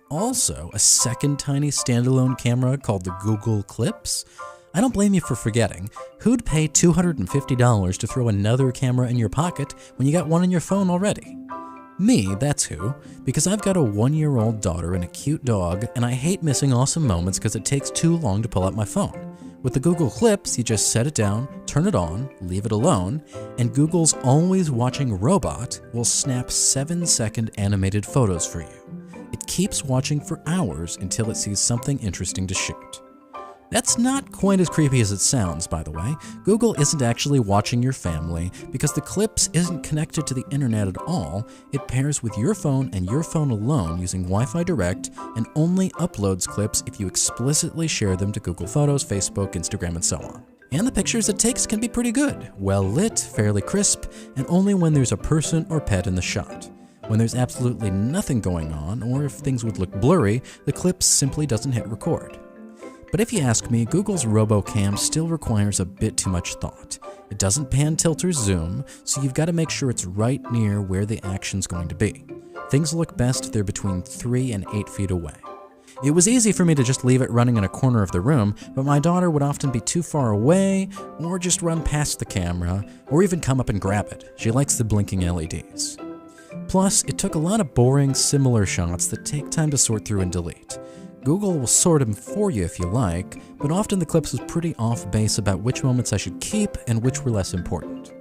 also a second tiny standalone camera called the Google Clips. I don't blame you for forgetting. Who'd pay $250 to throw another camera in your pocket when you got one on your phone already? Me, that's who, because I've got a 1-year-old daughter and a cute dog, and I hate missing awesome moments because it takes too long to pull out my phone. With the Google Clips, you just set it down, turn it on, leave it alone, and Google's always watching robot will snap 7-second animated photos for you. It keeps watching for hours until it sees something interesting to shoot. That's not quite as creepy as it sounds, by the way. Google isn't actually watching your family because the Clips isn't connected to the internet at all. It pairs with your phone and your phone alone using Wi-Fi Direct and only uploads clips if you explicitly share them to Google Photos, Facebook, Instagram, and so on. And the pictures it takes can be pretty good, well lit, fairly crisp, and only when there's a person or pet in the shot. When there's absolutely nothing going on, or if things would look blurry, the Clips simply doesn't hit record. But if you ask me, Google's RoboCam still requires a bit too much thought. It doesn't pan, tilt, or zoom, so you've got to make sure it's right near where the action's going to be. Things look best if they're between 3 and 8 feet away. It was easy for me to just leave it running in a corner of the room, but my daughter would often be too far away, or just run past the camera, or even come up and grab it. She likes the blinking LEDs. Plus, it took a lot of boring, similar shots that take time to sort through and delete. Google will sort them for you if you like, but often the Clips was pretty off base about which moments I should keep and which were less important.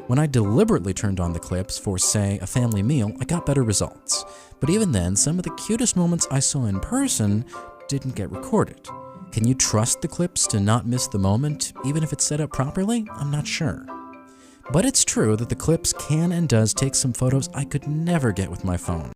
When I deliberately turned on the Clips for, say, a family meal, I got better results. But even then, some of the cutest moments I saw in person didn't get recorded. Can you trust the Clips to not miss the moment, even if it's set up properly? I'm not sure. But it's true that the Clips can and does take some photos I could never get with my phone.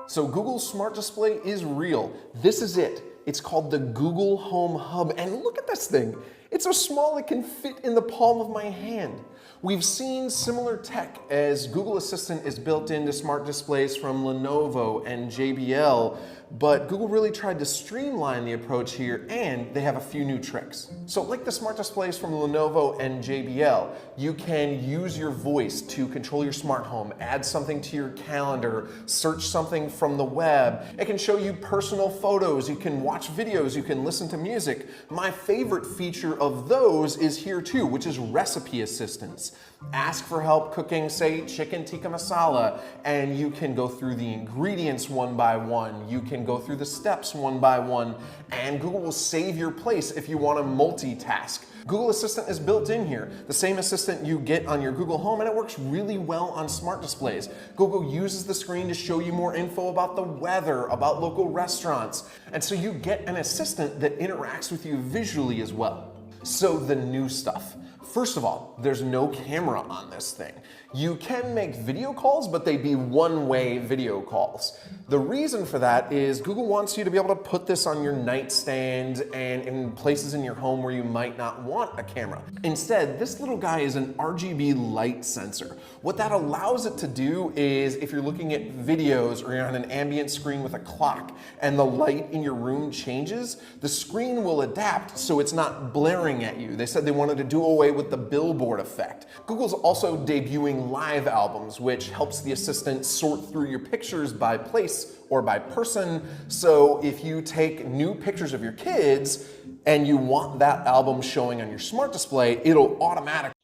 So Google's smart display is real. This is it. It's called the Google Home Hub, and look at this thing. It's so small it can fit in the palm of my hand. We've seen similar tech as Google Assistant is built into smart displays from Lenovo and JBL, but Google really tried to streamline the approach here, and they have a few new tricks. So like the smart displays from Lenovo and JBL, you can use your voice to control your smart home, add something to your calendar, search something from the web. It can show you personal photos, you can watch videos, you can listen to music. My favorite feature of those is here too, which is recipe assistance. Ask for help cooking, say, chicken tikka masala, and you can go through the ingredients one by one. You can go through the steps one by one, and Google will save your place if you want to multitask. Google Assistant is built in here, the same assistant you get on your Google Home, and it works really well on smart displays. Google uses the screen to show you more info about the weather, about local restaurants, and so you get an assistant that interacts with you visually as well. So the new stuff. First of all, there's no camera on this thing. You can make video calls, but they'd be one-way video calls. The reason for that is Google wants you to be able to put this on your nightstand and in places in your home where you might not want a camera. Instead, this little guy is an RGB light sensor. What that allows it to do is if you're looking at videos or you're on an ambient screen with a clock and the light in your room changes, the screen will adapt so it's not blaring at you. They said they wanted to do away with the billboard effect. Google's also debuting live albums, which helps the assistant sort through your pictures by place or by person. So if you take new pictures of your kids and you want that album showing on your smart display, it'll automatically.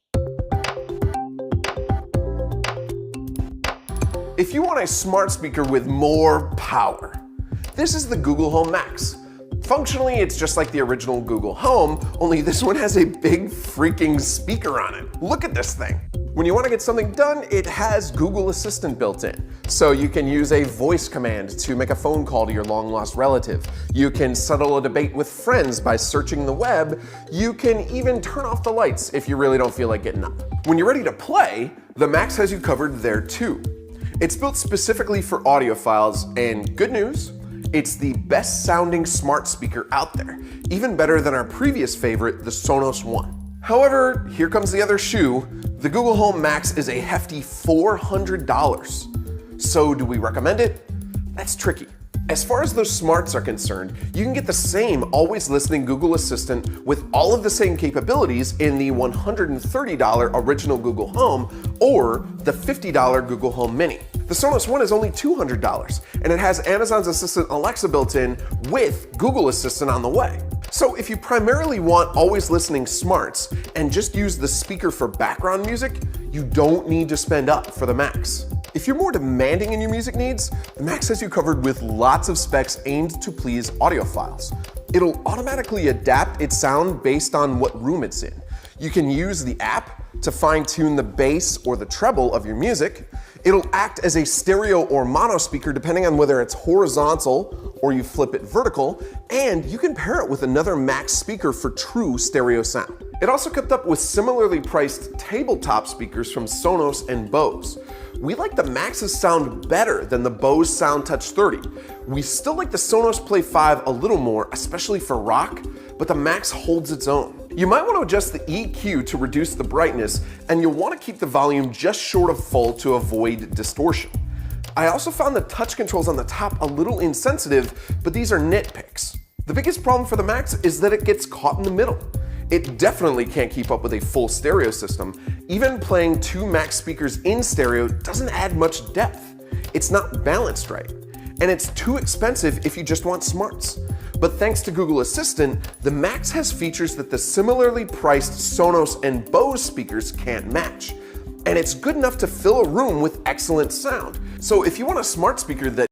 If you want a smart speaker with more power, this is the Google Home Max. Functionally, it's just like the original Google Home, only this one has a big freaking speaker on it. Look at this thing. When you want to get something done, it has Google Assistant built in. So you can use a voice command to make a phone call to your long-lost relative. You can settle a debate with friends by searching the web. You can even turn off the lights if you really don't feel like getting up. When you're ready to play, the Max has you covered there too. It's built specifically for audiophiles, and good news, it's the best sounding smart speaker out there, even better than our previous favorite, the Sonos One. However, here comes the other shoe. The Google Home Max is a hefty $400. So do we recommend it? That's tricky. As far as those smarts are concerned, you can get the same always listening Google Assistant with all of the same capabilities in the $130 original Google Home or the $50 Google Home Mini. The Sonos One is only $200, and it has Amazon's Assistant Alexa built in with Google Assistant on the way. So if you primarily want always listening smarts and just use the speaker for background music, you don't need to spend up for the Max. If you're more demanding in your music needs, the Max has you covered with lots of specs aimed to please audiophiles. It'll automatically adapt its sound based on what room it's in. You can use the app to fine-tune the bass or the treble of your music. It'll act as a stereo or mono speaker depending on whether it's horizontal or you flip it vertical, and you can pair it with another Max speaker for true stereo sound. It also kept up with similarly priced tabletop speakers from Sonos and Bose. We like the Max's sound better than the Bose SoundTouch 30. We still like the Sonos Play 5 a little more, especially for rock, but the Max holds its own. You might want to adjust the EQ to reduce the brightness, and you'll want to keep the volume just short of full to avoid distortion. I also found the touch controls on the top a little insensitive, but these are nitpicks. The biggest problem for the Max is that it gets caught in the middle. It definitely can't keep up with a full stereo system. Even playing two Max speakers in stereo doesn't add much depth. It's not balanced right. And it's too expensive if you just want smarts. But thanks to Google Assistant, the Max has features that the similarly priced Sonos and Bose speakers can't match. And it's good enough to fill a room with excellent sound. So if you want a smart speaker that